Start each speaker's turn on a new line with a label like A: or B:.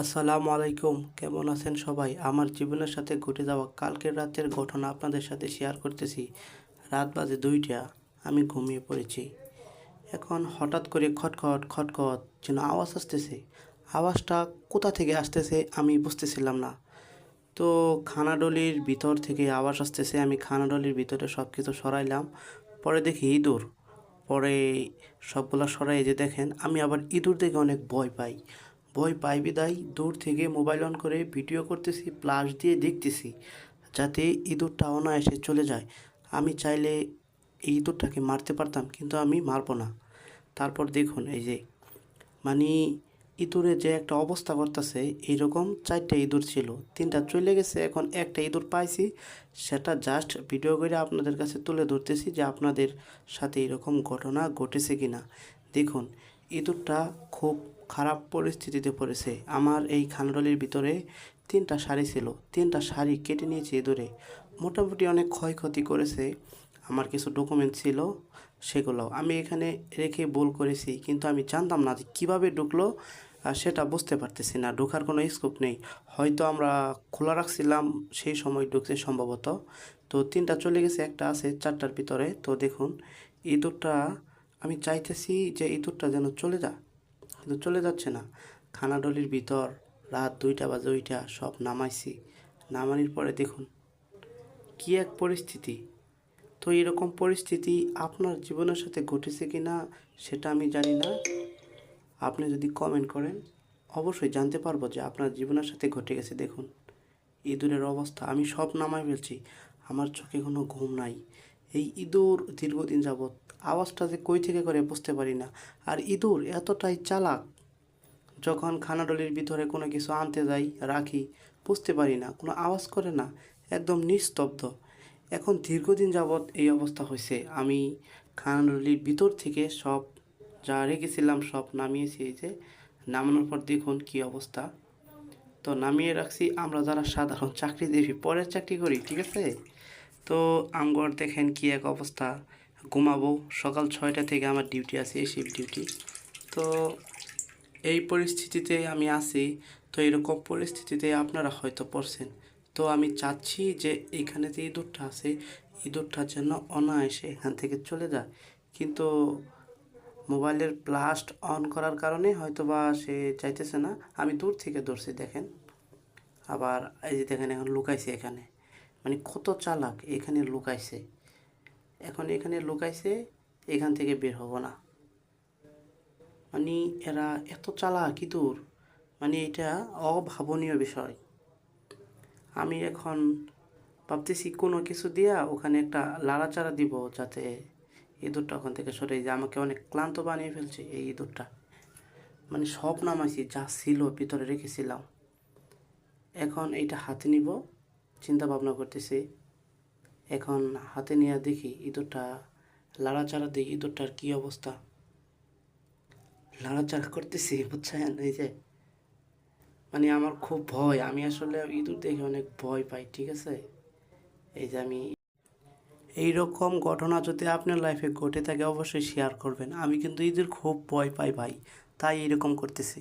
A: আসসালামু আলাইকুম, কেমন আছেন সবাই? আমার জীবনের সাথে ঘটে যাওয়া কালকের রাতের ঘটনা আপনাদের সাথে শেয়ার করতেছি। রাত বাজে 2টা, আমি ঘুমিয়ে পড়েছি। এখন হঠাৎ করে খটখট খটখট যেন আওয়াজ আসতেছে। আওয়াজটা কোথা থেকে আসতেছে আমি বুঝতেছিলাম না। তো খানাডলির ভিতর থেকে আওয়াজ আসতেছে, আমি খানাডলির ভিতরে সব কিছু সরাইলাম। পরে দেখি ইঁদুর। পরে সবগুলা সরাই যে দেখেন, আমি আবার ইঁদুর দেখে অনেক ভয় পাই। ভয় পাই বিদায় দূর থেকে মোবাইল অন করে ভিডিও করতেছি, প্লাস দিয়ে দেখতেছি যাতে ইঁদুরটা অনায়াসে চলে যায়। আমি চাইলে এই ইঁদুরটাকে মারতে পারতাম, কিন্তু আমি মারবো না। তারপর দেখুন এই যে, মানে ইঁদুরে যে একটা অবস্থা করতেছে, এইরকম 4টা ইঁদুর ছিল, 3টা চলে গেছে, এখন একটা ইঁদুর পাইছি। সেটা জাস্ট ভিডিও করে আপনাদের কাছে তুলে ধরতেছি যে আপনাদের সাথে এরকম ঘটনা ঘটেছে কি না। দেখুন, ইঁদুরটা খুব খারাপ পরিস্থিতিতে পড়েছে। আমার এই খানাডলির ভিতরে 3টা শাড়ি ছিল, 3টা শাড়ি কেটে নিয়েছে ইঁদুরে। মোটামুটি অনেক ক্ষয়ক্ষতি করেছে। আমার কিছু ডকুমেন্ট ছিল, সেগুলো আমি এখানে রেখে ভুল করেছি, কিন্তু আমি জানতাম না যে কীভাবে ঢুকলো। সেটা বুঝতে পারতেছি না, ঢোকার কোনো স্কোপ নেই। হয়তো আমরা খোলা রাখছিলাম, সেই সময় ঢুকছে সম্ভবত। তো 3টা চলে গেছে, একটা আছে 4টার ভিতরে। তো দেখুন, ইঁদুরটা, আমি চাইতেছি যে ইঁদুরটা যেন চলে যায়, কিন্তু চলে যাচ্ছে না। খানাডলির ভিতর রাত 2টা বাজে, ওইটা সব নামাইছি। নামানোর পরে দেখুন কী এক পরিস্থিতি। তো এরকম পরিস্থিতি আপনার জীবনের সাথে ঘটেছে কি না সেটা আমি জানি না। আপনি যদি কমেন্ট করেন অবশ্যই জানতে পারবো যে আপনার জীবনের সাথে ঘটে গেছে। দেখুন ইঁদুরের অবস্থা, আমি সব নামাই ফেলছি, আমার চোখে কোনো ঘুম নাই। এই ইঁদুর দীর্ঘদিন যাবৎ আওয়াজটা যে কই থেকে করে বুঝতে পারি না। আর ইঁদুর এতটাই চালাক, যখন খানাডলির ভিতরে কোনো কিছু আনতে যাই, রাখি, বুঝতে পারি না, কোনো আওয়াজ করে না, একদম নিস্তব্ধ। এখন দীর্ঘদিন যাবৎ এই অবস্থা হয়েছে। আমি খানাডলির ভিতর থেকে সব যা রেখেছিলাম সব নামিয়েছি। এই যে নামানোর পর দেখুন কি অবস্থা। তো নামিয়ে রাখছি। আমরা যারা সাধারণ চাকরিজীবী, পরের চাকরি করি, ঠিক আছে, তো আমগর দেখেন কি এক অবস্থা। ঘুমাবো, সকাল 6টা থেকে আমার ডিউটি আছে, শিফট ডিউটি। তো এই পরিস্থিতিতে আমি আছি। তো এরকম পরিস্থিতিতে আপনারা হয়তো পড়ছেন। তো আমি চাচ্ছি যে এখানে যে ইঁদুরটা আছে, ইঁদুরটা যেন অনায়াসে এখান থেকে চলে যায়। কিন্তু মোবাইলের ব্লাস্ট অন করার কারণে হয়তো বা সে চাইতেছে না। আমি দূর থেকে ধরছি দেখেন। আবার এই যে দেখেন এখন লুকাইছে এখানে, মানে কত চালাক, এখানে লুকাইছে। এখন এখানে লুকাইছে, এখান থেকে বের হব না। মানে এরা এত চালাক ইঁদুর, মানে এটা অভাবনীয় বিষয়। আমি এখন ভাবতেছি কোনো কিছু দিয়া ওখানে একটা লাড়াচাড়া দিব, যাতে ইঁদুরটা ওখান থেকে সরে যায়। আমাকে অনেক ক্লান্ত বানিয়ে ফেলছে এই ইঁদুরটা। মানে সব নামাইছি, যা ছিল ভিতরে রেখেছিলাম। এখন এইটা হাতে নিব, চিন্তা ভাবনা করতেছি। এখন হাতে নিয়ে দেখি ইঁদুরটা, লাড়াচাড়া দিই, ইঁদুরটার কী অবস্থা। লাড়াচাড়া করতেছি, বুঝছেন? এই যে, মানে আমার খুব ভয়, আমি আসলে ইঁদুর দেখে অনেক ভয় পাই, ঠিক আছে। এই যে আমি, এই রকম ঘটনা যদি আপনার লাইফে ঘটে থাকে অবশ্যই শেয়ার করবেন। আমি কিন্তু ইঁদুর খুব ভয় পাই ভাই, তাই এরকম করতেছি।